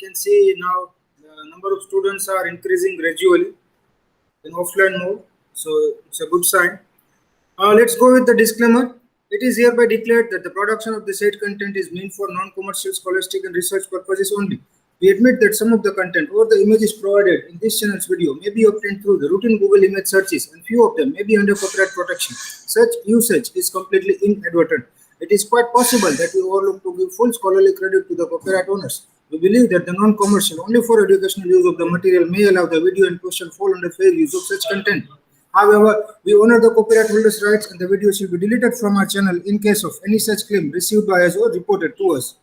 can see now the number of students are increasing gradually in offline mode, so it's a good sign. Let's go with the disclaimer. It is hereby declared that the production of the said content is meant for non-commercial, scholastic, and research purposes only. We admit that some of the content or the images provided in this channel's video may be obtained through the routine Google image searches, and few of them may be under copyright protection. Such usage is completely inadvertent. It is quite possible that we overlook to give full scholarly credit to the copyright owners. We believe that the non-commercial, only for educational use of the material may allow the video in question fall under fair use of such content. However, we honor the copyright holders' rights and the video should be deleted from our channel in case of any such claim received by us or reported to us.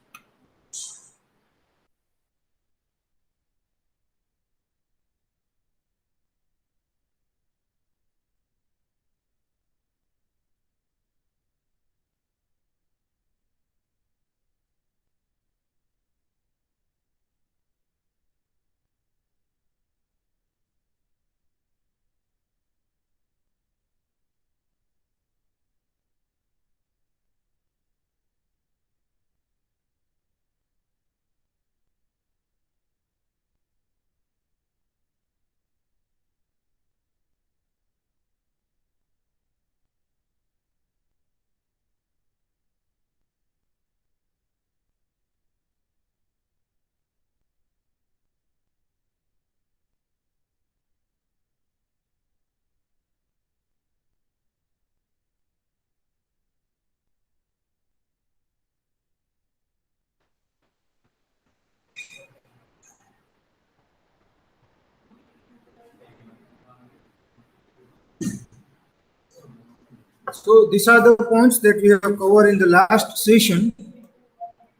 So these are the points that we have covered in the last session.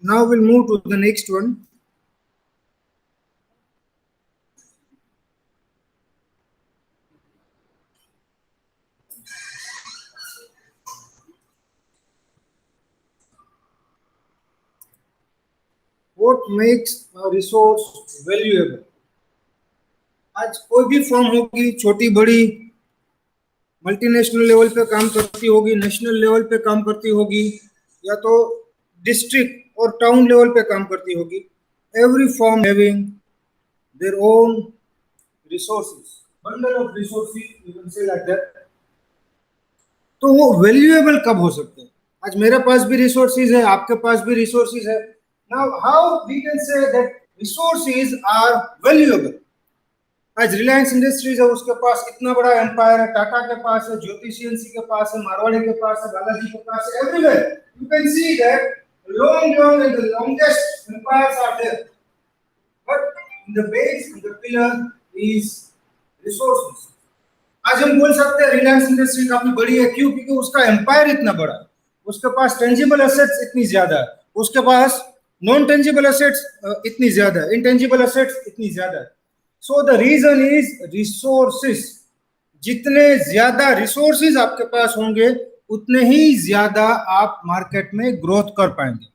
Now we'll move to the next one. What makes a resource valuable? आज कोई भी form होगी, छोटी बड़ी, multinational level पे काम करती होगी, नेशनल लेवल पे काम करती होगी, या तो डिस्ट्रिक्ट और टाउन लेवल पे काम करती होगी. Every form having their own resources, bundle of resources, you can say like that. तो वो वैल्यूएबल कब हो सकते हैं? आज मेरे पास भी रिसोर्सेज है, आपके पास भी रिसोर्सेज है. Now how we can say that resources are valuable? आज रिलायंस इंडस्ट्रीज है, उसके पास इतना बड़ा एम्पायर है, टाटा के पास है, ज्योति सीएनसी के पास है, मारवाड़ी के पास है, बालाजी के पास है. Everywhere you can see that long and the longest empires are there, but the base, the pillar is resources. आज हम बोल सकते हैं रिलायंस इंडस्ट्री काफी बड़ी है. क्यों? क्योंकि उसका एम्पायर इतना बड़ा है, उसके पास टेंजिबल एसेट्स इतनी ज्यादा है, उसके पास नॉन टेंजिबल एसेट्स इतनी ज्यादा है, इंटेंजिबल एसेट्स इतनी ज्यादा है. So the reason is resources. जितने ज्यादा रिसोर्सेज आपके पास होंगे उतने ही ज्यादा आप मार्केट में ग्रोथ कर पाएंगे.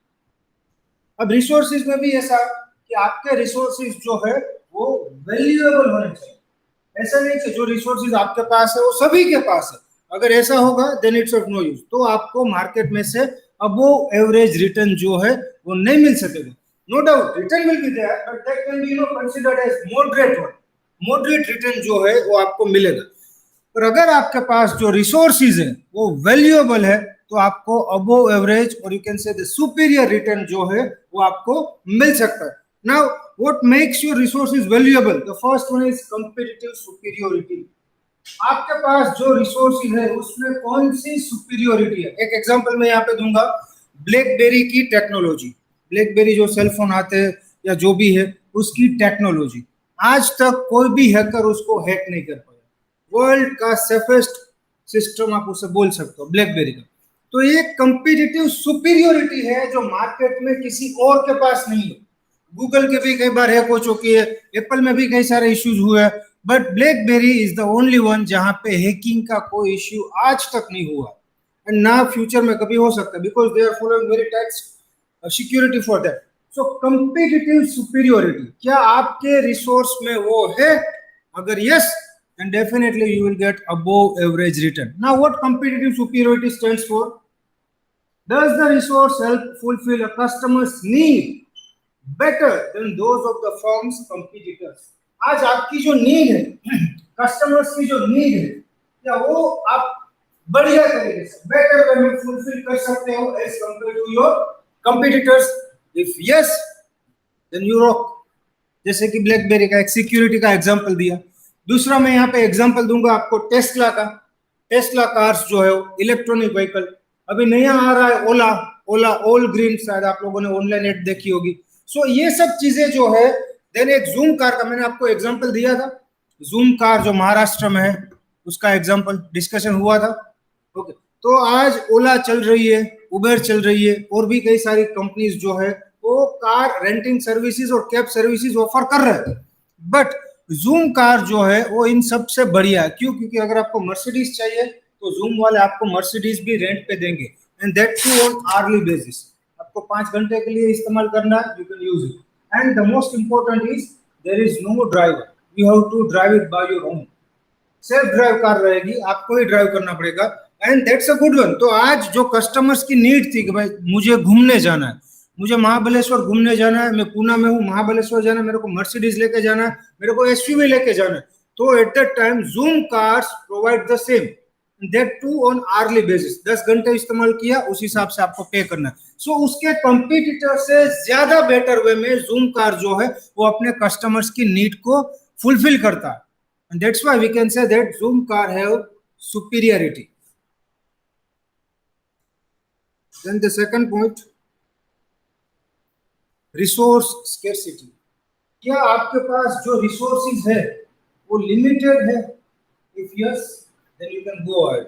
अब रिसोर्सेज में भी ऐसा कि आपके रिसोर्सेज जो है वो वैल्यूएबल होने चाहिए. ऐसा नहीं कि जो रिसोर्सेज आपके पास है वो सभी के पास है. अगर ऐसा होगा then it's of no use. तो आपको मार्केट में से अबव एवरेज रिटर्न जो है वो नहीं मिल सकेगा. No doubt, return will be there, but that can be considered as moderate one. Moderate return जो है वो आपको मिलेगा. पर अगर आपके पास जो रिसोर्सेज है वो वैल्यूएबल है तो आपको अबव एवरेज और you can say the superior return जो है वो आपको मिल सकता है. Now what makes your resources valuable? The first one is comparative superiority. आपके पास जो रिसोर्सेज है उसमें कौन सी सुपीरियरिटी है? एक एग्जांपल मैं यहाँ पे दूंगा. ब्लैकबेरी की टेक्नोलॉजी, ब्लैकबेरी जो सेल फोन आते हैं या जो भी है उसकी टेक्नोलॉजी, आज तक कोई भी हैकर उसको हैक नहीं कर पाया. वर्ल्ड का सेफेस्ट सिस्टम आप उसे बोल सकते हो ब्लैकबेरी का. तो ये कंपैरेटिव सुपीरियरिटी है जो मार्केट में किसी और के पास नहीं है. गूगल के भी कई बार हैक हो चुकी है, एप्पल में भी कई सारे इश्यूज हुए हैं, but blackberry is the only one जहां पे हैकिंग का कोई इश्यू आज तक नहीं हुआ एंड ना फ्यूचर में कभी हो सकता है, because they are following very tight security for that. So comparative superiority, क्या आपके रिसोर्स में वो है? अगर yes, then definitely you will get above average return. Now what competitive superiority stands for? Does the resource help fulfill a customer's need? better than those of the firm's competitors. आज आपकी जो need है, customers की जो need है, क्या वो आप बढ़िया तरीके से बेटर वे में फुलफिल कर सकते हो as compare to your competitors? If yes, then you rock. जैसे कि ब्लैकबेरी का एक सिक्योरिटी का एग्जांपल दिया। दूसरा मैं यहाँ पे एग्जांपल दूंगा आपको टेस्ला का। टेस्ला कार्स जो है इलेक्ट्रॉनिक व्हीकल, अभी नया आ रहा है ओला, ओला ऑल ग्रीन, शायद आप लोगों ने ऑनलाइन ऐड देखी होगी। सो ये सब चीजें जो है, देन एक जूम कार का मैंने आपको एग्जांपल दिया था, जूम कार जो महाराष्ट्र में है, उसका एग्जांपल डिस्कशन हुआ था। ओके, तो आज ओला चल रही है, उबेर चल रही है, और भी कई सारी कंपनीज जो है वो कार रेंटिंग सर्विसेज और कैब सर्विसेज ऑफर कर रहे हैं। बट जूम कार जो है वो इन सबसे बढ़िया है। क्यों? क्योंकि अगर आपको मर्सिडीज चाहिए तो जूम वाले आपको मर्सिडीज भी रेंट पे देंगे, and that too on early basis. आपको 5 घंटे के लिए इस्तेमाल करना है, you can use it. And the most important is there is no driver, you have to drive it by your own. Self drive car रहेगी, आपको ही ड्राइव करना पड़ेगा, and that's a good one. तो आज जो कस्टमर्स की need थी कि भाई मुझे घूमने जाना है, मुझे महाबलेश्वर घूमने जाना है, मैं पूना में हूँ, महाबलेश्वर जाना है, मेरे को मर्सिडीज लेके जाना है, मेरे को एसयूवी लेके जाना है, तो at that time Zoom cars provide the same, that too on early basis. 10 घंटे इस्तेमाल किया, उस हिसाब से आपको पे करना है। सो उसके कंपटीटर से ज्यादा बेटर वे में जूम कार जो है वो अपने कस्टमर्स की नीड को फुलफिल करता है, and that's why we can say that Zoom car have superiority. Then the second point, resource scarcity. क्या आपके पास जो रिसोर्सेज है वो लिमिटेड है? If yes, then you can go ahead.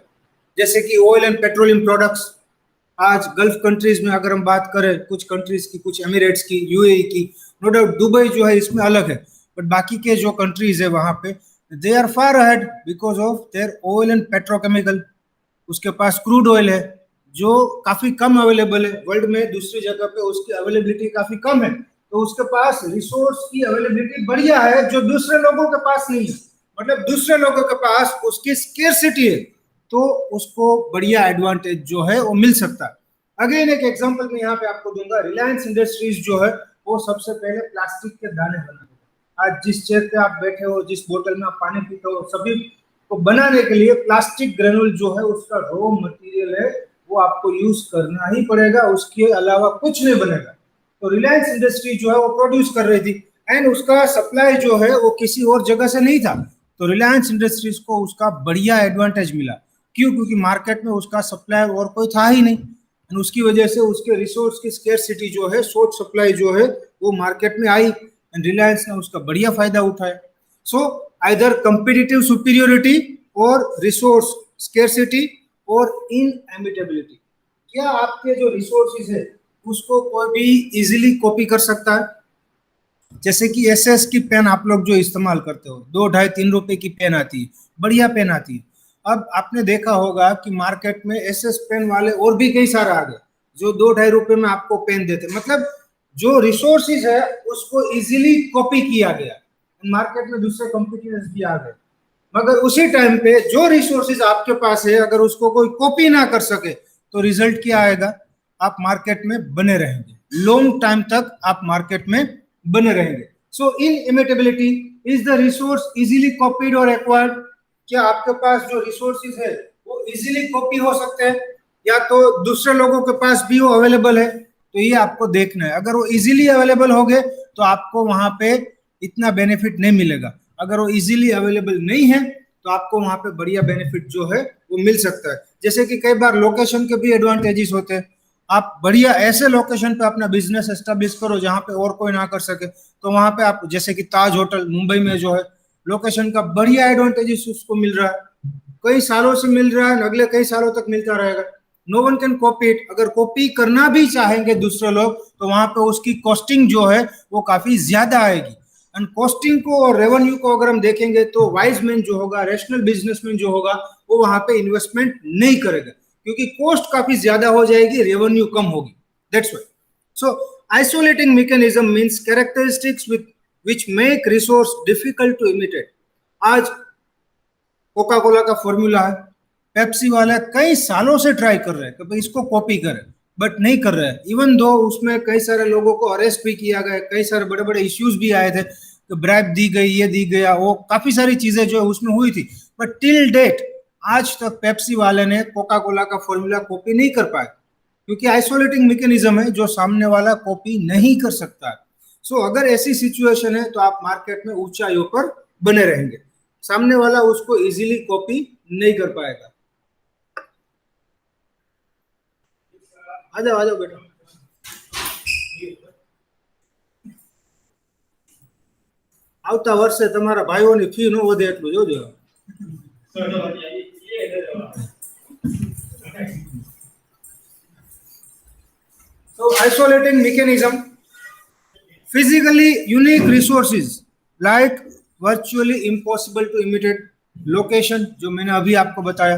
जैसे कि ऑयल एंड पेट्रोलियम प्रोडक्ट्स, आज गल्फ कंट्रीज में अगर हम बात करें, कुछ कंट्रीज की, कुछ एमिरेट्स की, यूएई की, नो डाउट दुबई जो है इसमें अलग है, बट बाकी के जो कंट्रीज है वहां पे they are far ahead because of their oil and petrochemical. उसके पास क्रूड ऑयल है जो काफी कम अवेलेबल है वर्ल्ड में, दूसरी जगह पे उसकी अवेलेबिलिटी काफी कम है, तो उसके पास रिसोर्स की अवेलेबिलिटी बढ़िया है जो दूसरे लोगों के पास नहीं है। मतलब दूसरे लोगों के पास उसकी स्केर्सिटी है, तो उसको बढ़िया एडवांटेज जो है वो मिल सकता है। अगेन एक एग्जांपल मैं यहाँ पे आपको दूंगा, रिलायंस इंडस्ट्रीज जो है वो सबसे पहले प्लास्टिक के दाने बनाते हैं। आज जिस चेयर पे आप बैठे हो, जिस बोतल में आप पानी पीते हो, सभी को बनाने के लिए प्लास्टिक ग्रेनुल जो है उसका रॉ मटेरियल है, वो आपको यूज करना ही पड़ेगा, उसके अलावा कुछ नहीं बनेगा। तो रिलायंस इंडस्ट्री जो है वो प्रोड्यूस कर रही थी, एंड उसका सप्लाई जो है वो किसी और जगह से नहीं था, तो रिलायंस इंडस्ट्रीज को उसका बढ़िया एडवांटेज मिला। क्यों? क्योंकि मार्केट में उसका सप्लाई और कोई था ही नहीं, एंड उसकी वजह से उसके रिसोर्स की स्केर्सिटी जो है, शॉर्ट सप्लाई जो है वो मार्केट में आई, एंड रिलायंस ने उसका बढ़िया फायदा उठाया। सो आइदर कंपीटिटिव सुपीरियोरिटी और रिसोर्स स्केर्सिटी और इनएमिटेबिलिटी। क्या आपके जो रिसोर्सेज है उसको कोई भी इजीली कॉपी कर सकता है? जैसे कि एसएस की पेन आप लोग जो इस्तेमाल करते हो, 2, 2.5, 3 रुपए की पेन आती है, बढ़िया पेन आती है। अब आपने देखा होगा कि मार्केट में एसएस पेन वाले और भी कई सारे आ गए जो 2, 2.5 रुपए में आपको पेन देते, मतलब जो रिसोर्सेज है उसको इजीली कॉपी किया गया, मार्केट में दूसरे कंपटीटर्स भी आ गए। मगर उसी टाइम पे जो रिसोर्सेज आपके पास है अगर उसको कोई कॉपी ना कर सके तो रिजल्ट क्या आएगा? आप मार्केट में बने रहेंगे, लॉन्ग टाइम तक आप मार्केट में बने रहेंगे। So inimitability is the resource easily copied और एक्वायर्ड। क्या आपके पास जो रिसोर्सेज है वो इजीली कॉपी हो सकते हैं या तो दूसरे लोगों के पास भी वो अवेलेबल है? तो ये आपको देखना है। अगर वो इजीली अवेलेबल हो गए तो आपको वहां पे इतना बेनिफिट नहीं मिलेगा, अगर वो इजीली अवेलेबल नहीं है तो आपको वहां पे बढ़िया बेनिफिट जो है वो मिल सकता है। जैसे कि कई बार लोकेशन के भी एडवांटेजेस होते हैं, आप बढ़िया ऐसे लोकेशन पे अपना बिजनेस एस्टेब्लिश करो जहां पे और कोई ना कर सके, तो वहां पे आप, जैसे कि ताज होटल मुंबई में जो है, लोकेशन का बढ़िया एडवांटेजेस उसको मिल रहा है, कई सालों से मिल रहा है, अगले कई सालों तक मिलता रहेगा। No one can copy it. अगर कॉपी करना भी चाहेंगे दूसरे लोग तो वहां पे उसकी कॉस्टिंग जो है वो काफी ज्यादा आएगी, एंड कॉस्टिंग को और रेवेन्यू को अगर हम देखेंगे तो वाइज मैन जो होगा, रैशनल बिजनेसमैन जो होगा, वो वहां पे इन्वेस्टमेंट नहीं करेगा क्योंकि कॉस्ट काफी ज्यादा हो जाएगी, रेवेन्यू कम होगी। That's why. So isolating mechanism means characteristics with which make resource difficult to imitate. आज कोका कोला का फॉर्मूला है, पेप्सी वाला कई सालों से ट्राई कर रहे हैं कि भाई इसको कॉपी करें, बट नहीं कर रहे हैं। इवन दो उसमें कई सारे लोगों को अरेस्ट भी किया गया, कई सारे बड़े बड़े इश्यूज भी आए थे, तो ब्राइब दी गई, ये दी गया, वो काफी सारी चीजें जो उसमें हुई थी। बट टिल डेट आज तक पेप्सी वाले ने कोका कोला का फॉर्मूला कॉपी नहीं कर पाए, क्योंकि आइसोलेटिंग मैकेनिज्म है जो सामने वाला कॉपी नहीं कर सकता। सो अगर ऐसी सिचुएशन है तो आप मार्केट में ऊंचाइयों पर बने रहेंगे, सामने वाला उसको इजीली कॉपी नहीं कर पाएगा। आ जाओ बेटा। આવતા વર્ષે તમારા ભાઈઓની ફી ન વધે એટલું જોજો। So isolating mechanism, physically unique resources like virtually impossible to imitate location, जो मैंने अभी आपको बताया,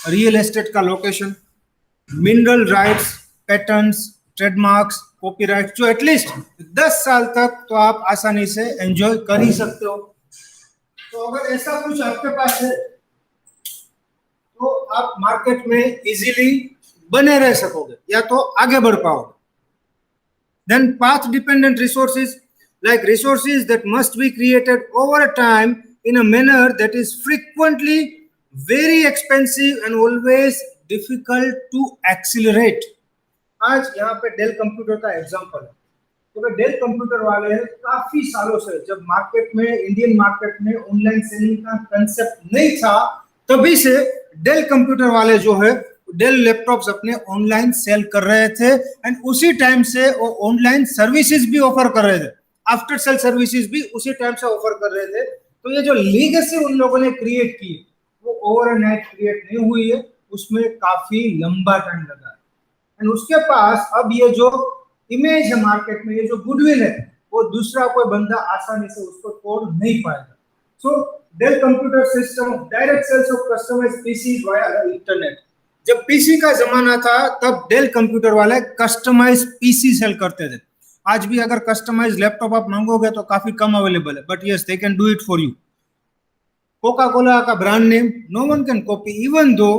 रियल एस्टेट का location, mineral rights, patterns, trademarks, copyright, जो एटलीस्ट 10 साल तक तो आप आसानी से एंजॉय कर ही सकते हो। तो अगर ऐसा कुछ आपके पास है तो आप मार्केट में इजीली बने रह सकोगे या तो आगे बढ़ पाओगे। Then path dependent resources, like resources that must be created over a time in a manner that is frequently very expensive and always difficult to accelerate। आज यहाँ पे डेल कंप्यूटर का एग्जांपल है। तो डेल कंप्यूटर वाले काफी सालों से, जब मार्केट में, इंडियन मार्केट में ऑनलाइन सेलिंग का कंसेप्ट नहीं था, तभी से डेल कंप्यूटर वाले जो है डेल लैपटॉप्स अपने ऑनलाइन सेल कर रहे थे, एंड उसी टाइम से वो ऑनलाइन सर्विसेज भी ऑफर कर रहे थे, आफ्टर सेल सर्विसेज भी उसी टाइम से ऑफर कर रहे थे। तो ये जो लीगेसी उन लोगों ने क्रिएट की वो ओवरनाइट क्रिएट नहीं हुई है, उसमें काफी लंबा टाइम लगा है। एंड उसके पास अब ये जो इमेज है मार्केट में, ये जो गुडविल है, वो दूसरा कोई बंदा आसानी से उसको तोड़ नहीं पाएगा। So Dell computer system direct sales of customised PCs via internet. जब पीसी का जमाना था तब डेल कंप्यूटर वाले कस्टमाइज पीसी सेल करते थे। आज भी अगर कस्टमाइज लैपटॉप आप मांगोगे तो काफी कम अवेलेबल है, but yes they can do it for you. Coca Cola का brand name no one can copy, even though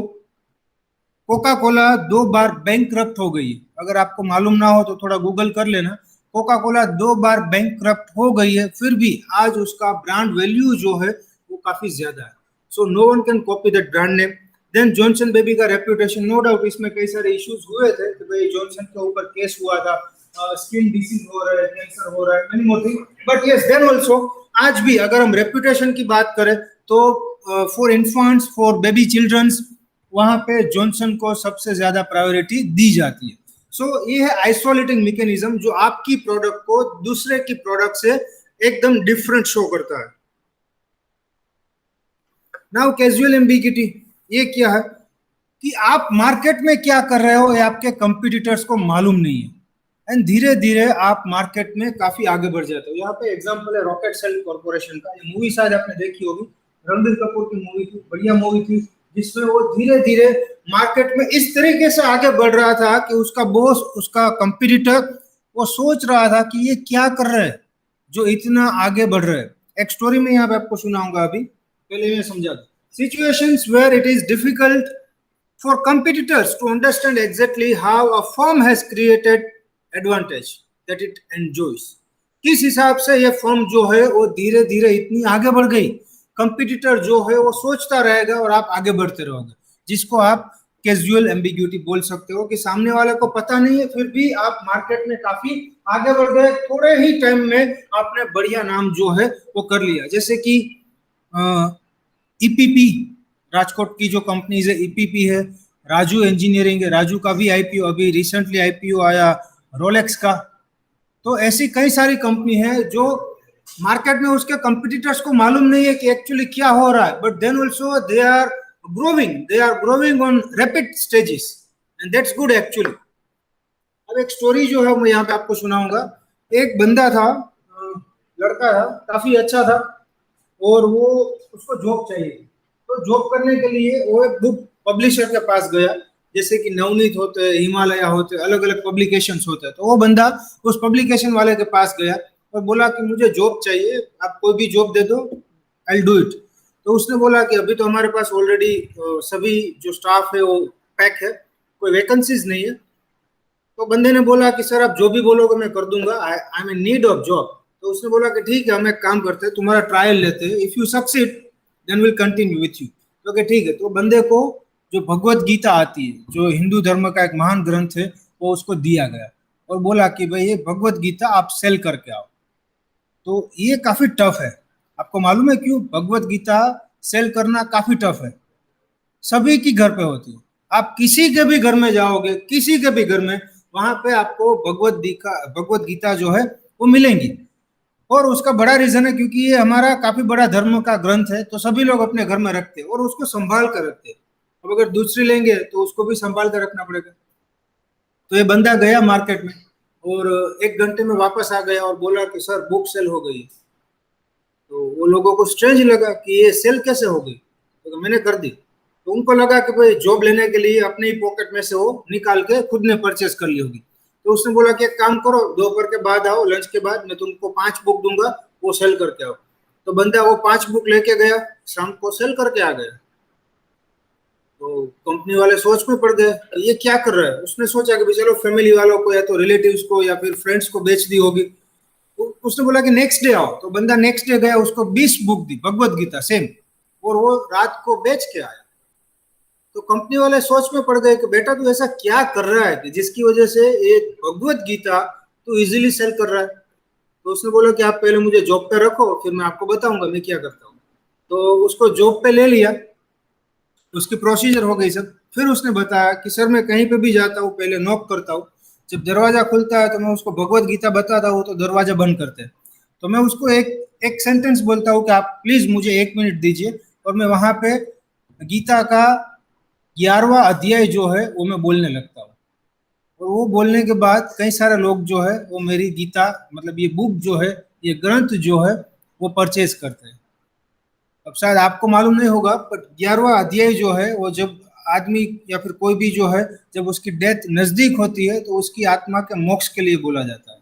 Coca Cola 2 बार बैंकक्रप्ट हो गई। अगर आपको मालूम ना हो तो थोड़ा गूगल कर लेना, कोका कोला 2 बार बैंकक्रप्ट हो गई है, फिर भी आज उसका ब्रांड वैल्यू जो है वो काफी ज्यादा है। So no one can copy that brand name. Then Johnson baby का रेपुटेशन, नो डाउट इसमें कई सारे इश्यूज हुए थे कि भाई जॉनसन के ऊपर केस हुआ था, स्किन डिसीज हो रहा है, कैंसर हो रहा है, many more thing, but yes then also आज भी अगर हम रेपुटेशन की बात करें तो for infants, for baby childrens, वहां पे जॉनसन को सबसे ज्यादा प्रायोरिटी दी जाती है। सो ये है आइसोलेटिंग मैकेनिज्म जो आपकी प्रोडक्ट को दूसरे की प्रोडक्ट से एकदम डिफरेंट शो करता है। नाउ कैजुअल एम्बिग्यूटी, ये क्या है कि आप मार्केट में क्या कर रहे हो ये आपके कंपटीटर्स को मालूम नहीं है, एंड धीरे धीरे आप मार्केट में काफी आगे बढ़ जाते हो। यहाँ पे एग्जांपल है रॉकेट सेल कॉर्पोरेशन का। ये मूवी शायद आपने देखी होगी, रणबीर कपूर की मूवी थी, बढ़िया मूवी थी, जिसमें वो धीरे धीरे मार्केट में इस तरीके से आगे बढ़ रहा था कि उसका बॉस, उसका कंपटीटर, वो सोच रहा था कि ये क्या कर रहे हैं जो इतना आगे बढ़ रहे हैं। एक स्टोरी में यहाँ पे आपको सुनाऊंगा, अभी पहले मैं समझा दूं। Situations where it is difficult for competitors to understand exactly how a firm has created advantage that it enjoys। किस हिसाब से ये फर्म जो है वो धीरे धीरे इतनी आगे बढ़ गई, कंपटीटर जो है वो सोचता रहेगा और आप आगे बढ़ते रहोगे, जिसको आप कैजुअल एम्बिग्यूटी बोल सकते हो कि सामने वाले को पता नहीं है फिर भी आप मार्केट में काफी आगे बढ़ गए, थोड़े ही टाइम में आपने बढ़िया नाम जो है वो कर लिया। जैसे कि ईपीपी, राजकोट की जो कंपनीज है ईपीपी है, राजू इंजीनियरिंग है, राजू का भी आईपीओ अभी रिसेंटली आईपीओ आया, रोलेक्स का। तो ऐसी कई सारी कंपनी है जो मार्केट में उसके कंपटीटर्स को मालूम नहीं है कि एक्चुअली क्या हो रहा है, but then also they are growing on rapid stages, and that's good actually. अब एक स्टोरी जो है मैं यहाँ पे आपको सुनाऊंगा। एक बंदा था, लड़का था, काफी अच्छा था, और वो उसको जॉब चाहिए। तो जॉब करने के लिए वो एक बुक पब्लिशर के पास गया, जैसे कि नवनीत होते हैं, हिमालय होते हैं, अलग अलग पब्लिकेशंस होते हैं। तो वो बंदा उस पब्लिकेशन वाले के पास गया और बोला कि मुझे जॉब चाहिए, आप कोई भी जॉब दे दो, आई विल डू इट। तो उसने बोला कि अभी तो हमारे पास ऑलरेडी सभी जो स्टाफ है वो पैक है, कोई वैकेंसीज नहीं है, तो बंदे ने बोला कि सर आप जो भी बोलोगे मैं कर दूंगा, I am in need of job. तो उसने बोला कि ठीक है, हम एक काम करते हैं, तुम्हारा ट्रायल लेते हैं, if you succeed then will continue with you. तो कि ठीक है। तो बंदे को जो भगवत गीता आती है, जो हिंदू धर्म का एक महान ग्रंथ है, वो उसको दिया गया और बोला कि भाई ये भगवत गीता आप सेल करके आओ। तो ये काफी टफ है। आपको मालूम है क्यों? भगवत गीता सेल करना काफी टफ है। सभी की घर पे होती है। आप किसी के भी घर में जाओगे, किसी के भी घर में, वहां पे आपको भगवत गीता जो है वो मिलेंगी। और उसका बड़ा रीजन है क्योंकि ये हमारा काफी बड़ा धर्म का ग्रंथ है, तो सभी लोग अपने घर में रखते हैं और उसको संभाल कर रखते हैं। अब अगर दूसरी लेंगे तो उसको भी संभाल कर रखना पड़ेगा। तो ये बंदा गया मार्केट में और 1 घंटे में वापस आ गया और बोला कि सर बुक सेल हो गई। तो वो लोगों को स्ट्रेंज लगा कि ये सेल कैसे हो गई, तो मैंने कर दी। तो उनको लगा कि भाई जॉब लेने के लिए अपने ही पॉकेट में से वो निकाल के खुद ने परचेस कर ली होगी। तो उसने बोला कि एक काम करो, दोपहर के बाद आओ, लंच के बाद मैं तुमको 5 बुक दूंगा, वो सेल करके आओ। तो बंदा वो 5 बुक लेके गया, शाम को सेल करके आ गया। तो कंपनी वाले सोच में पड़ गए कि ये क्या कर रहा है। उसने सोचा कि चलो फैमिली वालों को या तो रिलेटिव्स को या फिर फ्रेंड्स को बेच दी होगी। उसने बोला कि नेक्स्ट डे आओ। तो बंदा नेक्स्ट डे गया, उसको 20 बुक दी भगवत गीता सेम, और वो रात को बेच के आया। तो कंपनी वाले सोच में पड़ गए कि बेटा तू ऐसा क्या कर रहा है कि जिसकी वजह से ये भगवत गीता तू इजीली सेल कर रहा है। तो उसने बोला कि आप पहले मुझे जॉब पे रखो, फिर मैं आपको बताऊंगा मैं क्या करता हूँ। तो उसको जॉब पे ले लिया, उसकी प्रोसीजर हो गई सब। फिर उसने बताया कि सर मैं कहीं पे भी जाता हूँ पहले नॉक करता हूँ, जब दरवाजा खुलता है तो मैं उसको भगवत गीता बताता हूँ तो दरवाजा बंद करते हैं। तो मैं उसको एक एक सेंटेंस बोलता हूँ कि आप प्लीज मुझे 1 मिनट दीजिए, और मैं वहां पे गीता का 11वां अध्याय जो है वो मैं बोलने लगता हूँ। और वो बोलने के बाद कई सारे लोग जो है वो मेरी गीता मतलब ये बुक जो है, ये ग्रंथ जो है वो परचेज करते हैं। अब शायद आपको मालूम नहीं होगा, पर 11वां अध्याय जो है वो जब आदमी या फिर कोई भी जो है जब उसकी डेथ नजदीक होती है तो उसकी आत्मा के मोक्ष के लिए बोला जाता है।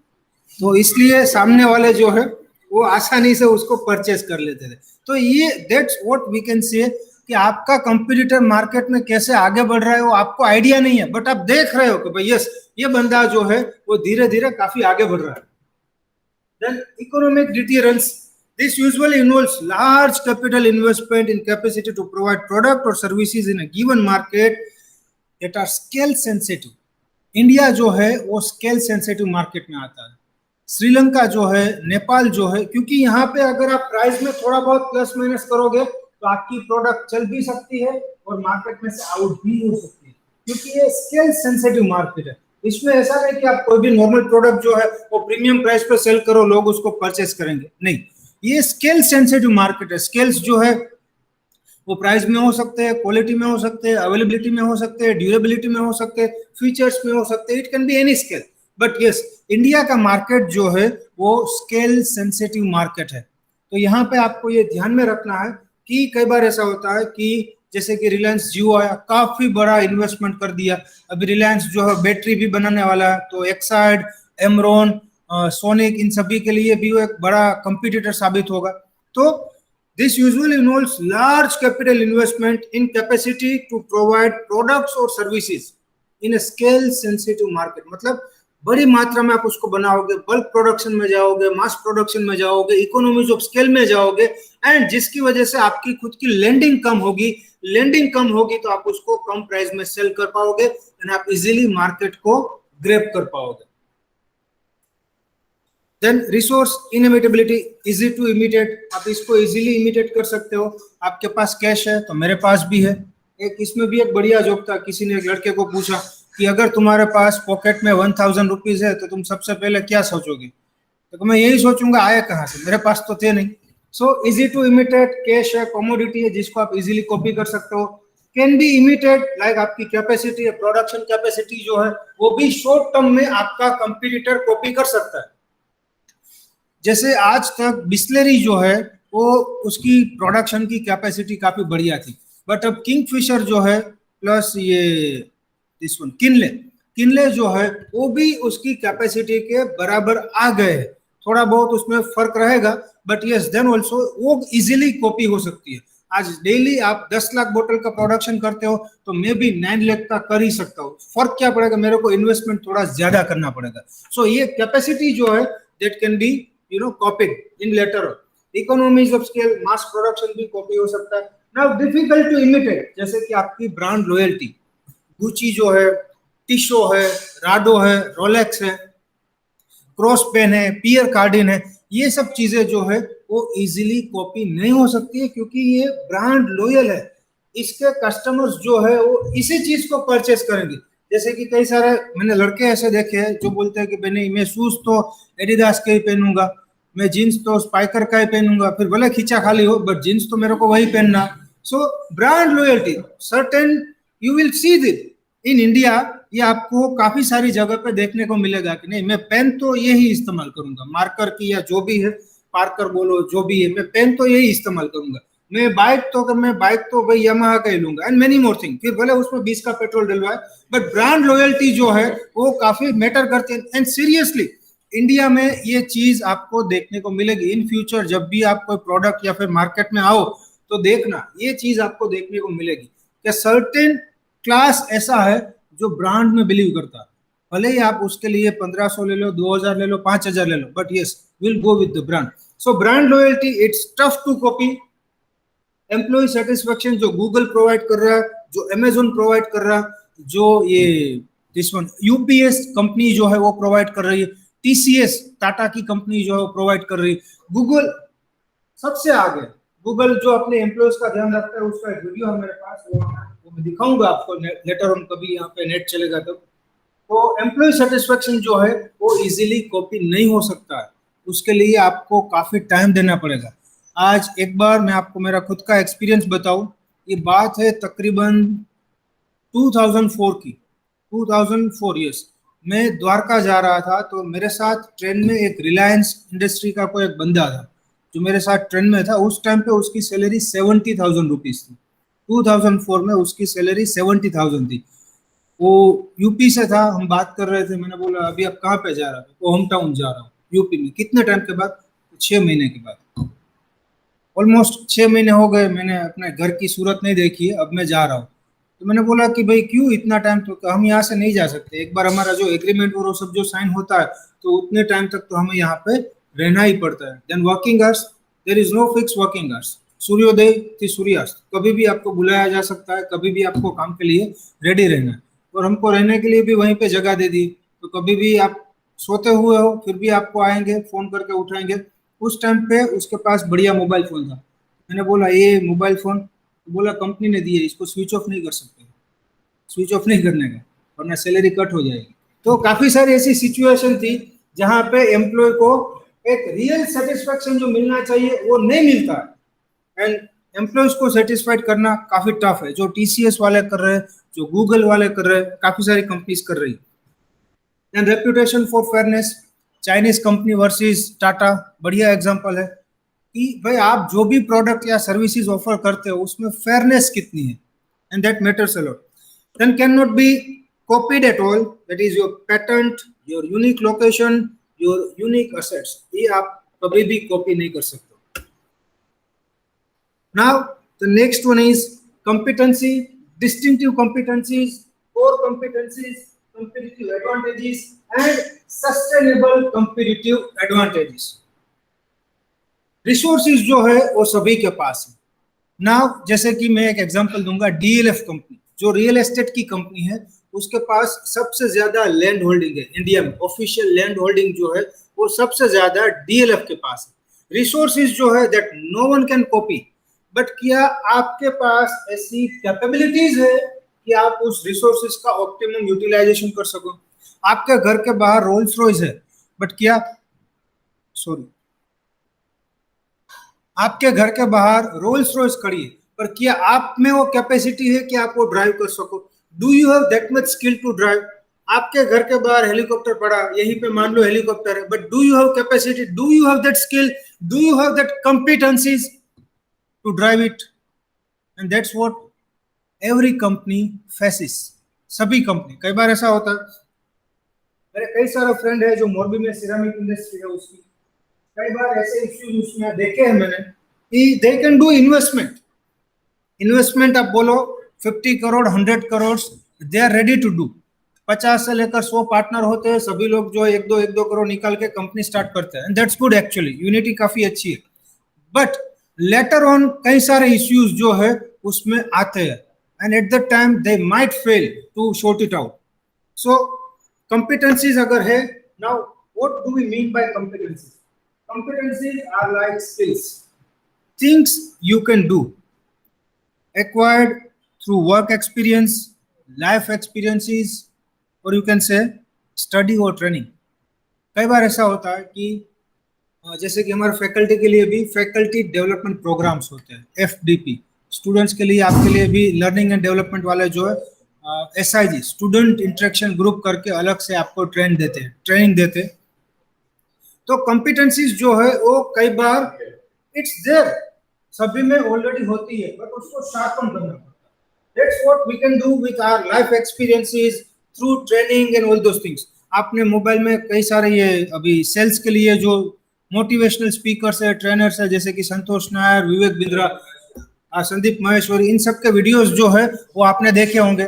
तो इसलिए सामने वाले जो है वो आसानी से उसको परचेज कर लेते थे। तो ये दैट्स व्हाट वी कैन से कि आपका कंपटीटर मार्केट में कैसे आगे बढ़ रहा है वो आपको आइडिया नहीं है, बट आप देख रहे हो कि भाई यस ये बंदा जो है वो धीरे धीरे काफी आगे बढ़ रहा है। Then economic deterrence. This usually involves large capital investment in capacity to provide product or services in a given market that are scale sensitive. India जो है वो स्केल सेंसिटिव मार्केट में आता है। श्रीलंका जो है, नेपाल जो है, क्योंकि यहाँ पे अगर आप प्राइस में थोड़ा बहुत प्लस माइनस करोगे तो आपकी प्रोडक्ट चल भी सकती है और मार्केट में से आउट भी हो सकती है, क्योंकि ये स्केल सेंसिटिव मार्केट है। इसमें ऐसा नहीं कि आप कोई भी नॉर्मल प्रोडक्ट जो है वो प्रीमियम प्राइस पे सेल करो, लोग उसको परचेस करेंगे, नहीं। ये स्केल सेंसिटिव मार्केट है। स्केल्स जो है वो प्राइस में हो सकते हैं, क्वालिटी में हो सकते हैं, अवेलेबिलिटी में हो सकते हैं, ड्यूरेबिलिटी में हो सकते हैं, फीचर्स में हो सकते हैं, it can be any scale. But yes, India का मार्केट जो है वो स्केल सेंसिटिव मार्केट है। तो यहाँ पे आपको ये ध्यान में रखना है कि कई बार ऐसा होता है कि जैसे कि रिलायंस जियो आया, काफी बड़ा इन्वेस्टमेंट कर दिया। अभी रिलायंस जो है बैटरी भी बनाने वाला है, तो एक्साइड, एमरॉन, सोनिक, इन सभी के लिए भी वो एक बड़ा कंपटीटर साबित होगा। तो this usually involves large capital investment in capacity to provide products or services in a scale sensitive market। मतलब बड़ी मात्रा में आप उसको बनाओगे, बल्क प्रोडक्शन में जाओगे, मास प्रोडक्शन में जाओगे, इकोनॉमीज ऑफ स्केल में जाओगे, एंड जिसकी वजह से आपकी खुद की लैंडिंग कम होगी। लैंडिंग कम होगी तो आप उसको कम प्राइस में सेल कर पाओगे एंड आप इजीली मार्केट को ग्रैब कर पाओगे। Then resource inimitability, easy to imitate, आप इसको इजीली इमिटेट कर सकते हो। आपके पास कैश है तो मेरे पास भी है। एक इसमें भी एक बढ़िया जोक था, किसी ने एक लड़के को पूछा कि अगर तुम्हारे पास पॉकेट में 1000 रुपीज है तो तुम सबसे पहले क्या सोचोगे? तो मैं यही सोचूंगा आए कहाँ से, मेरे पास तो थे नहीं। So easy to imitate, cash है, कमोडिटी है जिसको आप इजीली कॉपी कर सकते हो। कैन बी इमिटेड लाइक आपकी कैपेसिटी है, प्रोडक्शन कैपेसिटी जो है वो भी शॉर्ट टर्म में आपका कंपटीटर कॉपी कर सकता है। जैसे आज तक बिस्लेरी जो है वो उसकी प्रोडक्शन की कैपेसिटी काफी बढ़िया थी, बट अब किंगफिशर जो है प्लस ये दिस वन किनले जो है वो भी उसकी कैपेसिटी के बराबर आ गए हैं। थोड़ा बहुत उसमें फर्क रहेगा, बट यस देन ऑल्सो वो इजीली कॉपी हो सकती है। आज डेली आप 10 लाख बोतल का प्रोडक्शन करते हो तो मैं भी 9 लाख का कर ही सकता हूँ। फर्क क्या पड़ेगा, मेरे को इन्वेस्टमेंट थोड़ा ज्यादा करना पड़ेगा। सो ये कैपेसिटी जो है that can be copied in later. Economies of scale, mass production भी कॉपी हो सकता है। नाउ डिफिकल्ट टू इमिटेट, जैसे कि आपकी ब्रांड लॉयल्टी, गुची जो है, टिशो है, राडो है, रोलेक्स है, क्रॉस पेन है, पियर कार्डिन है, ये सब चीजें जो है वो इजीली कॉपी नहीं हो सकती है क्योंकि ये ब्रांड लॉयल है। इसके कस्टमर्स जो है वो इसी चीज को परचेस करेंगे। जैसे कि कई सारे मैंने लड़के ऐसे देखे हैं जो बोलते हैं कि नहीं, मैं शूज तो एडिडास के ही पहनूंगा, मैं जीन्स तो स्पाइकर का ही पहनूंगा, फिर भले खींचा खाली हो बट जीन्स तो मेरे को वही पहनना। सो brand loyalty certain, you will see this in India. ये आपको काफी सारी जगह पे देखने को मिलेगा कि नहीं, मैं पेन तो यही इस्तेमाल करूंगा, मार्कर की या जो भी है, पार्कर बोलो जो भी है, मैं पेन तो यही इस्तेमाल करूंगा। मैं बाइक तो भाई यामाहा का ही लूंगा, एंड मेनी मोर थिंग। फिर भले उसमें 20 का पेट्रोल डलवाए, बट ब्रांड लॉयल्टी जो है वो काफी मैटर करती है। एंड सीरियसली इंडिया में ये चीज आपको देखने को मिलेगी इन फ्यूचर। जब भी आप कोई प्रोडक्ट या फिर मार्केट में आओ तो देखना ये चीज आपको देखने को मिलेगी कि सर्टेन क्लास ऐसा है जो ब्रांड में बिलीव करता है। भले ही आप उसके लिए 1500 ले लो, 2000 ले लो, 5000 ले लो, but yes will go with the brand. So brand loyalty it's tough to copy. Employee satisfaction जो गूगल प्रोवाइड कर रहा है, जो अमेजोन प्रोवाइड कर रहा है, जो ये दिस वन यूपीएस कंपनी जो है वो प्रोवाइड कर रही है, टीसीएस टाटा की कंपनी जो है वो प्रोवाइड कर रही है, गूगल सबसे आगे। गूगल जो अपने एम्प्लॉयज का ध्यान रखता है, उसका एक वीडियो है मेरे पास, वो मैं दिखाऊंगा आपको लेटर ऑन, कभी यहाँ पे नेट चलेगा तब। तो एम्प्लॉय सेटिस्फेक्शन जो है वो इजीली कॉपी नहीं हो सकता है, उसके लिए आपको काफी टाइम देना पड़ेगा। आज एक बार मैं आपको मेरा खुद का एक्सपीरियंस बताऊं, ये बात है तकरीबन 2004 की, 2004 यस। मैं द्वारका जा रहा था तो मेरे साथ ट्रेन में एक रिलायंस इंडस्ट्री का कोई एक बंदा था जो मेरे साथ ट्रेन में था। उस टाइम पे उसकी सैलरी 70,000 रुपीज थी। 2004 में उसकी सैलरी 70,000 थी। वो यूपी से था, हम बात कर रहे थे, मैंने बोला अभी आप कहाँ पे जा रहा है, वो होम टाउन जा रहा हूँ यूपी में। कितने टाइम के बाद? 6 महीने के बाद, ऑलमोस्ट 6 महीने हो गए, मैंने अपने घर की सूरत नहीं देखी है, अब मैं जा रहा हूँ। तो मैंने बोला कि भाई क्यों इतना टाइम, तो हम यहाँ से नहीं जा सकते, एक बार हमारा जो एग्रीमेंट और वो सब जो साइन होता है तो उतने टाइम तक तो हमें यहाँ पे रहना ही पड़ता है। Then working hours, there is no fix working hours. सूर्योदय थी सूर्यास्त, कभी भी आपको बुलाया जा सकता है, कभी भी आपको काम के लिए रेडी रहना है। और हमको रहने के लिए भी वहीं पे जगह दे दी, तो कभी भी आप सोते हुए हो फिर भी आपको आएंगे, फोन करके उठाएंगे। उस टाइम पे उसके पास बढ़िया मोबाइल फोन था। मैंने बोला ये मोबाइल फोन, तो बोला कंपनी ने दिए, इसको स्विच ऑफ नहीं कर सकते, स्विच ऑफ नहीं करने का वरना सैलरी कट हो जाएगी। तो काफी सारी ऐसी सिचुएशन थी जहां पे एम्प्लॉय को एक रियल सेटिस्फेक्शन जो मिलना चाहिए वो नहीं मिलता है। एंड एम्प्लॉयज को सेटिस्फाइड करना काफी टफ है, जो टीसीएस वाले कर रहे हैं, जो गूगल वाले कर रहे हैं, काफी सारी कंपनीज कर रही है। And reputation for fairness, Chinese company versus Tata बढ़िया एग्जांपल है कि भाई आप जो भी प्रोडक्ट या सर्विसेज ऑफर करते हो उसमें फेयरनेस कितनी है, and that matters a lot. Then can not be copied at all, that is your patent, your unique location, your unique assets, ये आप कभी भी कॉपी नहीं कर सकते। Now the next one is competency, distinctive competencies, core competencies, competitive advantages and sustainable competitive advantages। Resources जो है वो सभी के पास है। नाउ जैसे कि मैं एक एग्जांपल दूंगा, डीएलएफ कंपनी जो रियल एस्टेट की कंपनी है, उसके पास सबसे ज्यादा लैंड होल्डिंग है इंडिया में। ऑफिशियल लैंड होल्डिंग जो है वो सबसे ज्यादा डीएलएफ के पास है। रिसोर्सेज जो है that no one can copy, but क्या आपके पास ऐसी कैपेबिलिटीज है कि आप उस रिसोर्सेज का ऑप्टिमम यूटिलाइजेशन कर सको? आपके घर के बाहर रोल्स रॉयस है, बट क्या आपके घर के बाहर रोल्स रॉयस खड़ी है, पर क्या आप में वो कैपेसिटी है कि आप वो ड्राइव कर सको? Do you have that much skill to drive? आपके घर के बाहर हेलीकॉप्टर पड़ा, यहीं पे मान लो हेलीकॉप्टर है, but do you have capacity, do you have that skill, do you have that competencies to drive it? And that's what every company faces. सभी कंपनी, कई बार ऐसा होता है, मेरे कई सारे फ्रेंड है जो मोरबी में सिरामिक इंडस्ट्री है उसकी, कई बार ऐसे इश्यूज उसमें देखे हैं मैंने कि they can do investment, investment आप बोलो 50 crore 100 crore, they are ready to do. 50 से लेकर 100 पार्टनर होते हैं, सभी लोग जो एक दो करोड़ निकाल के कंपनी स्टार्ट करते हैं, and that's good actually, unity काफी अच्छी है। बट लेटर ऑन कई सारे इश्यूज जो है उसमें आते हैं, and at the time they might fail to short it out. So competencies अगर है, now what do we mean by competencies? Competencies are like skills, things you can do, acquired through work experience, life experiences, or you can say study or training। कई बार ऐसा होता है कि जैसे कि हमारे फैकल्टी के लिए भी फैकल्टी डेवलपमेंट प्रोग्राम्स होते हैं, एफडीपी। स्टूडेंट्स के लिए, आपके लिए भी लर्निंग एंड डेवलपमेंट वाले जो है एसआईजी, स्टूडेंट इंटरेक्शन ग्रुप करके अलग से आपको ट्रेनिंग देते। तो कॉम्पिटेंसीज जो है वो कई बार इट्स देयर, सभी में ऑलरेडी होती है, बट उसको शार्पन करना पड़ता है। That's what we can do with our life experiences through training and all those things. आपने मोबाइल में कई सारे ये अभी सेल्स के लिए जो मोटिवेशनल स्पीकर्स है, ट्रेनर्स है, जैसे कि संतोष नायर, विवेक बिंद्रा, संदीप महेश्वरी, इन सब के वीडियोस जो है वो आपने देखे होंगे।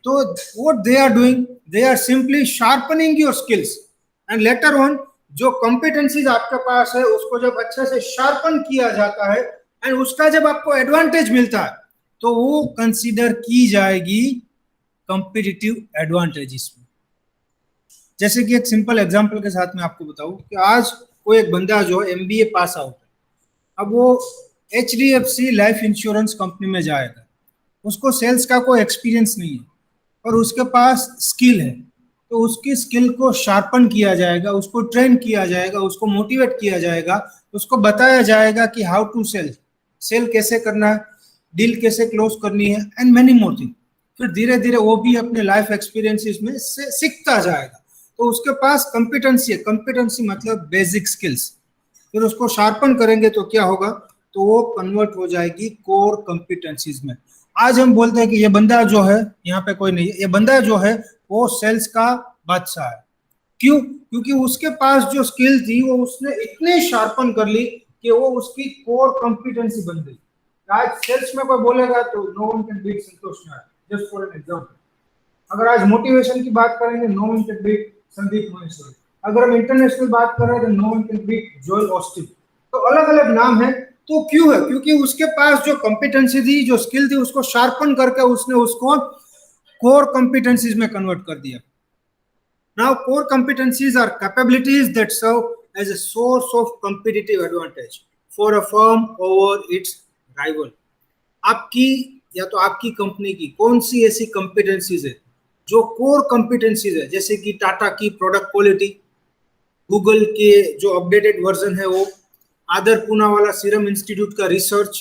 तो what they are doing, they are simply sharpening your skills, and later on जो कॉम्पिटेंसीज आपके पास है उसको जब अच्छे से शार्पन किया जाता है एंड उसका जब आपको एडवांटेज मिलता है तो वो कंसीडर की जाएगी कॉम्पिटिटिव एडवांटेजेस में। जैसे कि एक सिंपल एग्जांपल के साथ मैं आपको बताऊं कि आज कोई एक बंदा जो एमबीए पास आउट है, अब वो एचडीएफसी लाइफ इंश्योरेंस कंपनी में जाएगा, उसको सेल्स का कोई एक्सपीरियंस नहीं है और उसके पास स्किल है, तो उसकी स्किल को शार्पन किया जाएगा, उसको ट्रेन किया जाएगा, उसको मोटिवेट किया जाएगा, उसको बताया जाएगा कि हाउ टू सेल कैसे करना है, डील कैसे क्लोज करनी है, एंड मेनी मोर थिंग। फिर धीरे धीरे वो भी अपने लाइफ एक्सपीरियंसेस में से सीखता जाएगा, तो उसके पास कॉम्पिटेंसी है। कॉम्पिटेंसी मतलब बेसिक स्किल्स। फिर उसको शार्पन करेंगे तो क्या होगा, तो वो कन्वर्ट हो जाएगी कोर कॉम्पिटेंसीज में। आज हम बोलते हैं कि ये बंदा जो है, यहाँ पे कोई नहीं है, ये बंदा जो है वो सेल्स का बादशाह है। क्यों? क्योंकि उसके पास जो स्किल थी वो उसने इतने शार्पन कर ली कि वो उसकी कोर कॉम्पिटेंसी बन गई। आज सेल्स में कोई बोलेगा तो no one can beat Santosh Nair, just for an example. अगर आज मोटिवेशन की बात करेंगे, no one can beat Sandeep Maheshwari. अगर हम इंटरनेशनल बात करें तो no one can beat Joel Osteen. तो अलग अलग नाम है। तो क्यों है? क्योंकि उसके पास जो कॉम्पिटेंसी थी, जो स्किल थी, उसको शार्पन करके उसने उसको कोर कॉम्पिटेंसीज में कन्वर्ट कर दिया। Now core competencies are capabilities that serve as a source of competitive advantage for a firm over its rival. आपकी या तो आपकी कंपनी की कौन सी ऐसी कॉम्पिटेंसीज है जो कोर कॉम्पिटेंसीज है, जैसे कि टाटा की प्रोडक्ट क्वालिटी, गूगल के जो अपडेटेड वर्जन है वो, आदर पूनावाला सीरम इंस्टीट्यूट का रिसर्च,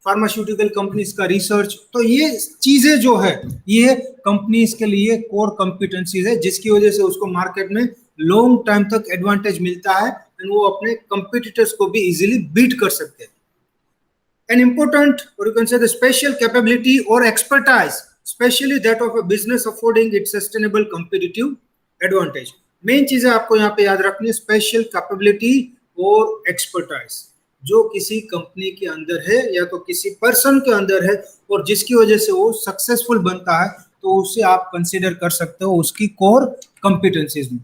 फार्मास्यूटिकल कंपनीज का रिसर्च। तो ये चीजें जो है ये कंपनीज के लिए कोर कॉम्पिटेंसीज है, जिसकी वजह से उसको मार्केट में लॉन्ग टाइम तक एडवांटेज मिलता है एंड वो अपने कंपिटिटर्स को भी इजीली बीट कर सकते हैं। An important, or you can say the special capability or expertise, especially that of a business affording its sustainable competitive advantage। Main चीजें आपको यहाँ पे याद रखनी है, स्पेशल कैपेबिलिटी और एक्सपर्टाइज, जो किसी कंपनी के अंदर है या तो किसी पर्सन के अंदर है और जिसकी वजह से वो सक्सेसफुल बनता है, तो उसे आप कंसीडर कर सकते हो उसकी कोर कॉम्पिटेंसीज में।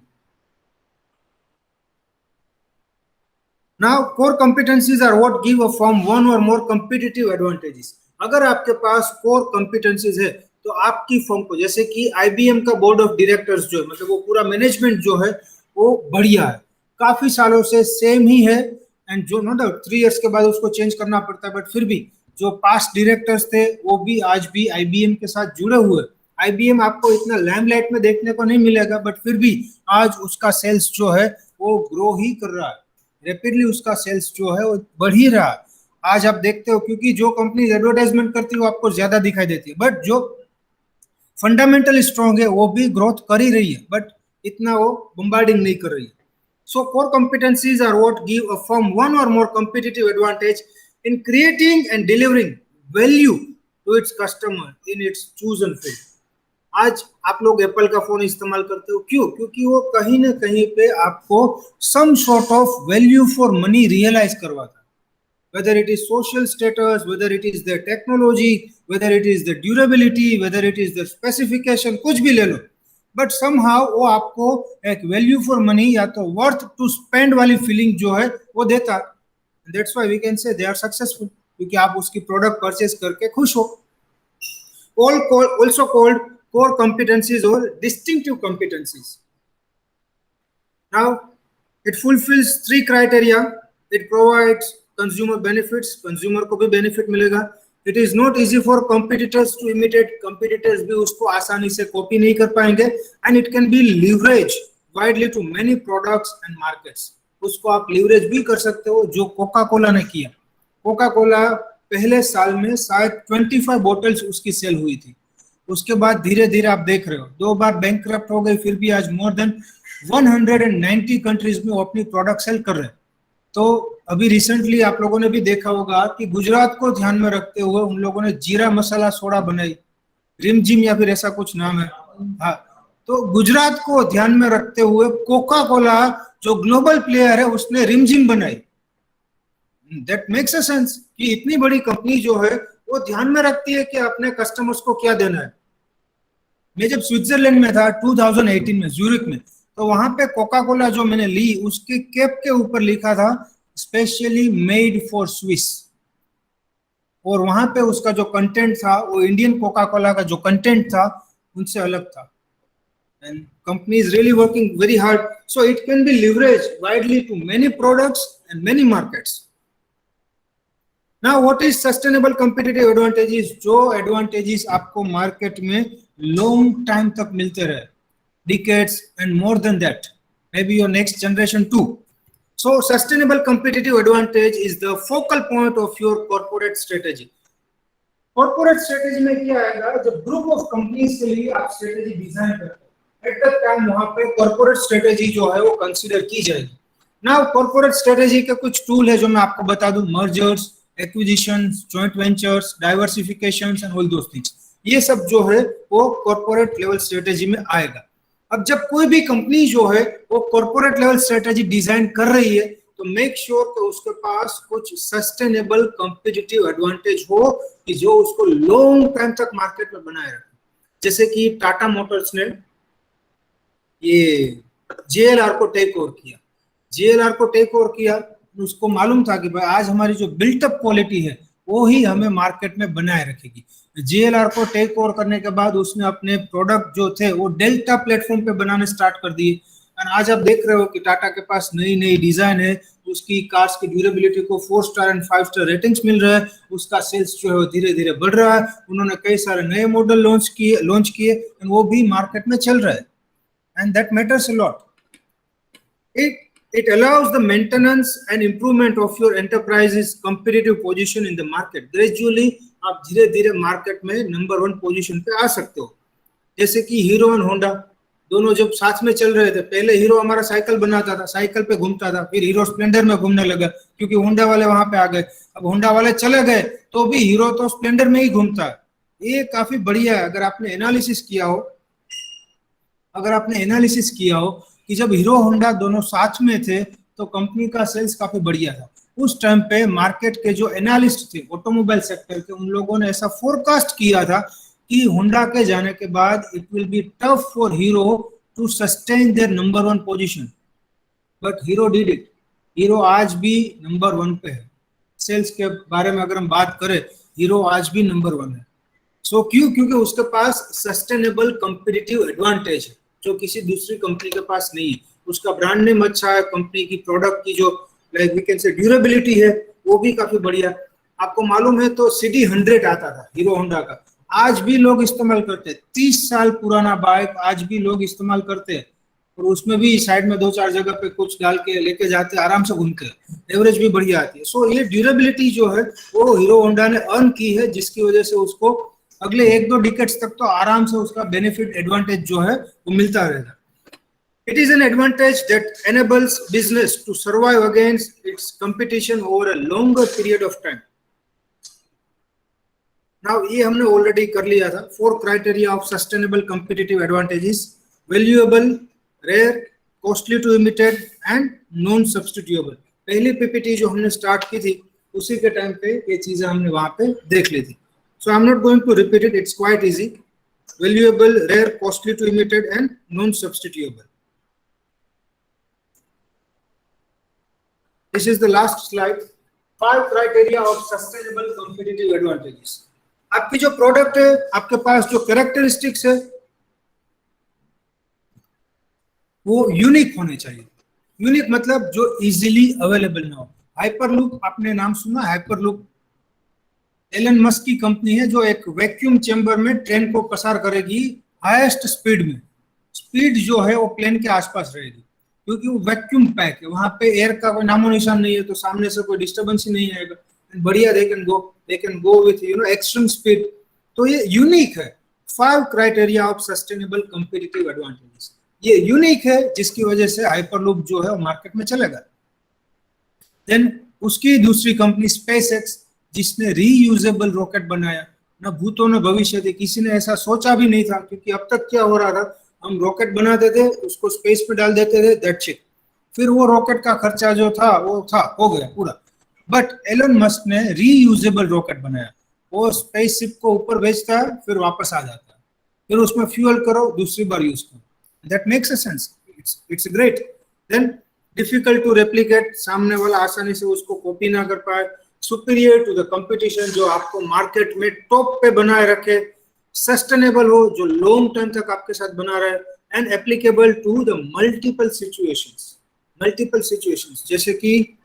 Now, core competencies are what give a firm one or more competitive advantages। अगर आपके पास core competencies है तो आपकी फर्म को, जैसे कि IBM का बोर्ड ऑफ डायरेक्टर्स जो है, मतलब वो पूरा मैनेजमेंट जो है वो बढ़िया है, काफी सालों से सेम ही है, एंड जो नो डाउट 3 इयर्स के बाद उसको चेंज करना पड़ता है, बट फिर भी जो पास्ट डायरेक्टर्स थे वो भी आज भी IBM के साथ जुड़े हुए। IBM आपको इतना लैम्पलाइट में देखने को नहीं मिलेगा, बट फिर भी आज उसका सेल्स जो है वो ग्रो ही कर रहा है, रैपिडली उसका सेल्स जो है वो बढ़ ही रहा है। आज आप देखते हो, क्योंकि जो कंपनी एडवर्टाइजमेंट करती है वो आपको ज्यादा दिखाई देती है, बट जो फंडामेंटल स्ट्रॉन्ग है वो भी ग्रोथ कर ही रही है, बट इतना वो बम्बार्डिंग नहीं कर रही है। So core competencies are what give a firm one और more competitive advantage in creating and delivering value to its customer in its chosen field. आज आप लोग एप्पल का फोन इस्तेमाल करते हो, क्यों? क्योंकि वो कहीं ना कहीं पे आपको some sort of value for money realise करवाता है। whether it is social status, whether it is the technology, whether it is the durability, whether it is the specification, कुछ भी ले लो, but somehow वो आपको एक value for money या तो worth to spend वाली feeling जो है वो देता है. That's why we can say they are successful, क्योंकि आप उसकी product purchase करके खुश हो. Also called core competencies or distinctive competencies. Now, it fulfills 3 criteria. It provides consumer benefits, consumer को भी benefit मिलेगा. It is not easy for competitors to imitate. Competitors भी उसको आसानी से copy नहीं कर पाएंगे. And it can be leveraged widely to many products and markets. उसको आप leverage भी कर सकते हो, जो कोका कोला ने किया. कोका कोला पहले साल में शायद 25 बोटल्स उसकी सेल हुई थी. उसके बाद धीरे धीरे आप देख रहे हो 2 बार बैंकक्रप्ट हो गई, फिर भी आज मोर देन 190 कंट्रीज में वो अपनी प्रोडक्ट सेल कर रहे हैं. तो अभी रिसेंटली आप लोगों ने भी देखा होगा कि गुजरात को ध्यान में रखते हुए उन लोगों ने जीरा मसाला सोडा बनाई, रिमझिम या फिर ऐसा कुछ नाम है. हाँ, तो गुजरात को ध्यान में रखते हुए कोका कोला जो ग्लोबल प्लेयर है उसने रिमझिम बनाई. दैट मेक्स अ सेंस कि इतनी बड़ी कंपनी जो है वो ध्यान में रखती है कि अपने कस्टमर्स को क्या देना है. मैं जब स्विट्जरलैंड में था 2018 में ज्यूरिक में, तो वहां पे कोका कोला जो मैंने ली उसके कैप के ऊपर लिखा था स्पेशली मेड फॉर स्विस, और वहां पे उसका जो कंटेंट था वो इंडियन कोका कोला का जो कंटेंट था उनसे अलग था. And company is really working very hard, so it can be leverage widely to many products and many markets. Now, what is sustainable competitive advantages? जो advantages आपको मार्केट में long time तक मिलते रहे, decades and more than that, maybe your next generation too. So, sustainable competitive advantage is the focal point of your corporate strategy. Corporate strategy में क्या आएगा? जब group of companies के लिए आप strategy design करते हो, at that time वहाँ पे corporate strategy जो है वो consider की जाएगी. Now, corporate strategy के कुछ tool है जो मैं आपको बता दूं, mergers, acquisitions, joint ventures, diversifications and all those things. ये सब जो है वो कॉर्पोरेट लेवल स्ट्रेटेजी में आएगा. अब जब कोई भी कंपनी जो है वो कॉर्पोरेट लेवल स्ट्रेटेजी डिजाइन कर रही है तो मेक श्योर कि उसके पास कुछ सस्टेनेबल कॉम्पिटिटिव एडवांटेज हो कि जो उसको लॉन्ग टाइम तक मार्केट में बनाए रखे. जैसे कि टाटा मोटर्स ने ये JLR को टेक ओवर किया. JLR को टेक ओवर किया, उसको मालूम था कि भाई आज हमारी जो बिल्टअप क्वालिटी है वो ही हमें मार्केट में बनाए रखेगी. JLR को टेक ओवर करने के बाद उसने अपने प्रोडक्ट जो थे वो डेल्टा प्लेटफॉर्म पे बनाने स्टार्ट कर दिए. और आज आप देख रहे हो कि टाटा के पास नई नई डिजाइन है, उसकी कार्स की ड्यूरेबिलिटी को 4 स्टार एंड 5 स्टार रेटिंग्स मिल रहा है, उसका सेल्स जो है धीरे धीरे बढ़ रहा है. उन्होंने कई सारे नए मॉडल लॉन्च किए एंड वो भी मार्केट में चल रहा है. And that matters a lot. It allows the maintenance and improvement of your enterprise's competitive position in the market. Gradually, आप धीरे धीरे मार्केट में नंबर 1 पोजीशन पे आ सकते हो. जैसे कि हीरो और होंडा दोनों जब साथ में चल रहे थे, पहले हीरो हमारा साइकिल बनाता था, साइकिल पे घूमता था, फिर हीरो स्प्लेंडर में घूमने लगा क्योंकि होंडा वाले वहां पे आ गए. अब होंडा वाले चले गए तो भी हीरो तो स्प्लेंडर में ही घूमता है. ये काफी बढ़िया है. अगर आपने एनालिसिस किया हो कि जब हीरो होंडा दोनों साथ में थे तो कंपनी का सेल्स काफी बढ़िया था. उस टाइम पे मार्केट के जो एनालिस्ट थे ऑटोमोबाइल सेक्टर के, उन लोगों ने ऐसा फोरकास्ट किया था कि होंडा के जाने के बाद it will be tough for Hero to sustain their number 1 position. But Hero did it. Hero आज भी नंबर 1 पे है. सेल्स के बारे में अगर हम बात करें, हीरो आज भी नंबर 1 है. सो क्योंकि उसके पास सस्टेनेबल कॉम्पिटिटिव एडवांटेज है जो किसी दूसरी कंपनी के पास नहीं है. उसका ब्रांड नेम अच्छा है, कंपनी की प्रोडक्ट की जो like we can say durability है वो भी काफी बढ़िया. आपको मालूम है तो CD100 आता था हीरो होंडा का, आज भी लोग इस्तेमाल करते हैं. 30 साल पुराना बाइक आज भी लोग इस्तेमाल करते हैं, और उसमें भी साइड में 2-4 जगह पे कुछ डाल के लेके जाते हैं, आराम से घूमते हैं, एवरेज भी बढ़िया आती है. सो ये ड्यूरेबिलिटी जो है वो हीरो होंडा ने अर्न की है, जिसकी वजह से उसको अगले 1-2 डिकेड्स तक तो आराम से उसका बेनिफिट एडवांटेज जो है वो मिलता रहेगा. It is an advantage that enables business to survive against its competition over a longer period of time. Now ये हमने ऑलरेडी कर लिया था. 4 criteria of sustainable competitive advantages: valuable, rare, costly to imitate and non-substitutable. पहली PPT जो हमने start की थी उसी के टाइम पे ये चीजें हमने वहां पे देख ली थी. So I am not going to repeat it, it's quite easy. Valuable, rare, costly to imitate and non substitutable. This is the last slide. 5 criteria of sustainable competitive advantages. आपकी जो प्रोडक्ट है, आपके पास जो कैरेक्टरिस्टिक्स है, वो unique होने चाहिए. Unique मतलब जो इजीली अवेलेबल ना हो. हाइपरलूप, आपने नाम सुना हाइपरलूप? एलन मस्क की कंपनी है जो एक वैक्यूम चेंबर में ट्रेन को पसार करेगी हाईएस्ट स्पीड में. स्पीड जो है वो प्लेन के आसपास रहेगी क्योंकि वो वैक्यूम पैक है, वहां पे एयर का कोई नामो निशान नहीं है, तो सामने से कोई डिस्टर्बेंस ही नहीं आएगा. बढ़िया, they can go with extreme speed. तो ये यूनिक है. 5 criteria of sustainable competitive advantages. ये यूनिक है जिसकी वजह से हाइपरलूप जो है वो मार्केट में चलेगा. देन उसकी दूसरी कंपनी स्पेसएक्स, जिसने रीयूजेबल रॉकेट बनाया. न भूतो न भविष्य थी, किसी ने ऐसा सोचा भी नहीं था, क्योंकि अब तक क्या हो रहा था, हम रॉकेट बनाते थे, उसको स्पेस पे डाल देते थे, दैट्स इट. फिर वो रॉकेट का खर्चा जो था वो हो गया पूरा. बट एलन मस्क ने रीयूजेबल रॉकेट बनाया. वो स्पेसशिप को ऊपर भेजता है, फिर वापस आ जाता है, फिर उसमें फ्यूल करो, दूसरी बार यूज करो. That makes a sense. It's great. Then difficult to replicate, सामने वाला आसानी से उसको कॉपी ना कर पाए. सुपीरियर टू द कंपटीशन, जो आपको मार्केट में टॉप पे बनाए रखे. सस्टेनेबल हो, जो लॉन्ग टर्म तक आपके साथ बना रहे. And applicable to the multiple situations. जैसे कि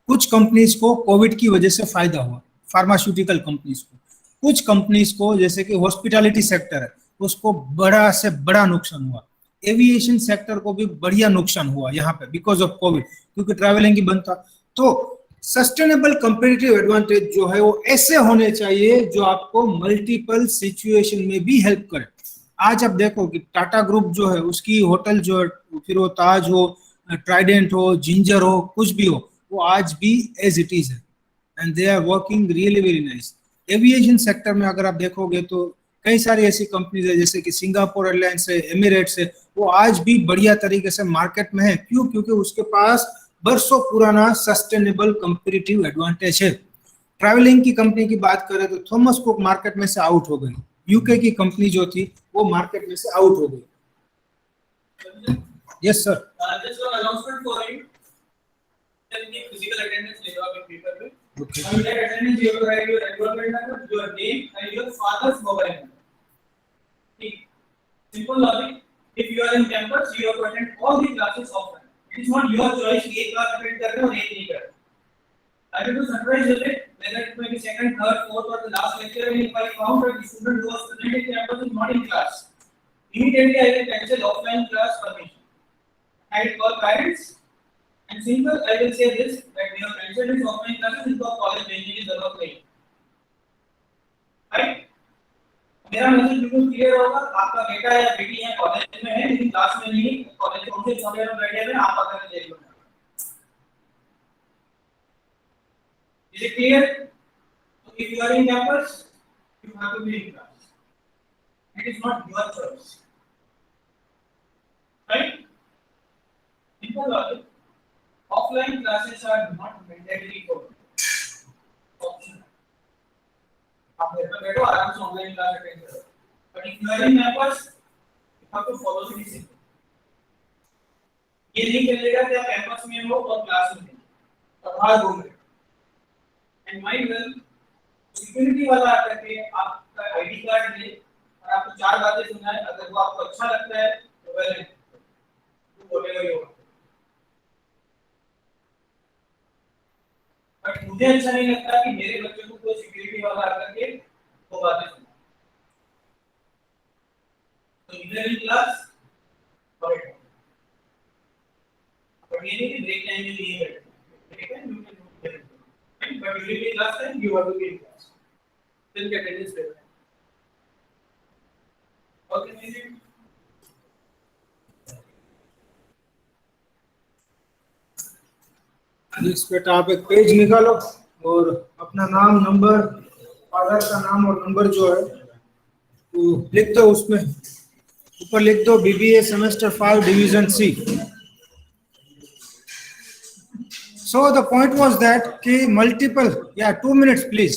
कुछ कंपनीज को कोविड की वजह से फायदा हुआ, फार्मास्यूटिकल कंपनीज को. कुछ कंपनीज को, जैसे कि हॉस्पिटैलिटी सेक्टर है, उसको बड़ा से बड़ा नुकसान हुआ. एविएशन सेक्टर को भी बढ़िया नुकसान हुआ यहाँ पे बिकॉज ऑफ कोविड, क्योंकि ट्रैवलिंग ही बंद था. तो सस्टेनेबल कंपेटिटिव एडवांटेज जो है वो ऐसे होने चाहिए जो आपको मल्टीपल सिचुएशन में भी हेल्प करे. आज आप देखो कि टाटा ग्रुप जो है, उसकी होटल जो है, फिर वो ताज हो, ट्राइडेंट हो, जिंजर हो, कुछ भी हो, वो आज भी एज इट इज है. And they are working really very nice. Aviation sector में अगर आप देखोगे तो कई सारी ऐसी कंपनीज है, जैसे कि सिंगापुर एयरलाइंस है, एमिरेट्स है, वो आज भी बढ़िया तरीके से मार्केट में है. क्यों? क्योंकि उसके पास बरसों पुराना सस्टेनेबल कंपैरेटिव एडवांटेज है. ट्रैवलिंग की कंपनी की बात करें तो थॉमस कुक मार्केट में से आउट हो गई. यूके की कंपनी जो थी वो मार्केट में से आउट हो गई. Yes sir. Just one announcement for you. Physical attendance ले लो आप एक पेपर पे. Okay. And that attendance you have to write your enrollment number, your name and your father's mobile number. Okay. Simple logic. If you are in campus, you have to attend all the classes offline. It is not your choice कि एक class attend कर रहे हो और एक नहीं कर रहे. I will be surprised with it whether it may be second, third, fourth or the last lecture, and if I found that the student who was present in campus is not in class, immediately I will cancel offline class permission. I will call parents. And simple, I will say this, that we have mentioned this offline classes into our college changing is जरूरत नहीं. Right? मेरा message बिल्कुल clear होगा. आपका बेटा या बेटी है कॉलेज में है लेकिन क्लास में नहीं, कॉलेज कौन से समय में बैठे हैं, आप आकर के देख लो. Is it clear? So if you are in campus, you have to be in class. It is not your choice. Right? Simple logic. Offline classes are not mandatory for optional. आप घर पे बैठो आराम से ऑनलाइन क्लास अटेंड करो. But if you are in campus, you have to follow the discipline. ये नहीं चलेगा कि आप कैंपस में हो और क्लास में नहीं और बाहर घूम रहे हो. And mind well, सिक्योरिटी वाला आकर के आपका आईडी कार्ड ले और आपको 4 बातें सुनाए. अगर वो आपको अच्छा लगता है तो वेल तो बोलेगा ही होगा. बट मुझे अच्छा नहीं लगता कि मेरे बच्चे को कोई सिक्योरिटी वाला आकर के वो बातें सुनाए. तो इधर ही क्लास और बट ये नहीं कि ब्रेक टाइम में नहीं बैठे. Break time you can do it. But during the class time, you have to be in class. Then get attendance level. Okay, maybe. इस बेटा आप एक पेज निकालो और अपना नाम, नंबर, फादर का नाम और नंबर जो है वो लिख दो. उसमें ऊपर लिख दो BBA semester 5 division C. So the point was that कि multiple, yeah, 2 minutes please.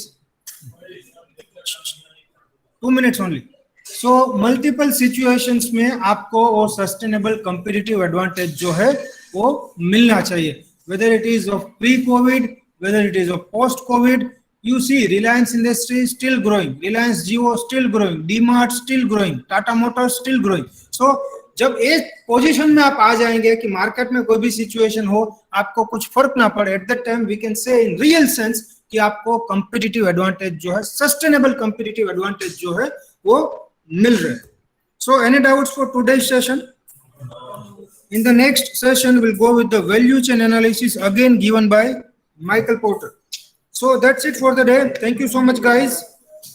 2 minutes only. So multiple situations में आपको वो sustainable competitive advantage जो है वो मिलना चाहिए. Whether it is of pre-COVID, whether it is of post-COVID, you see Reliance Industries still growing, Reliance Jio still growing, DMart still growing, Tata Motors still growing. So जब एक position में आप आ जाएंगे कि मार्केट में कोई भी सिचुएशन हो, आपको कुछ फर्क ना पड़े, at that time we can say in real sense कि आपको कंपिटिटिव एडवांटेज जो है, सस्टेनेबल कंपिटिटिव एडवांटेज जो है वो मिल रहा है. So any doubts for today's session? In the next session, we'll go with the value chain analysis again given by Michael Porter. So that's it for the day. Thank you so much, guys.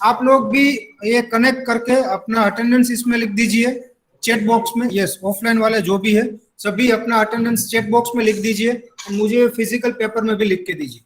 आप लोग भी ये connect करके अपना attendance इसमें लिख दीजिए chat box में. यस, ऑफलाइन वाले जो भी है सभी अपना अटेंडेंस चैट बॉक्स में लिख दीजिए और मुझे फिजिकल पेपर में भी लिख के दीजिए.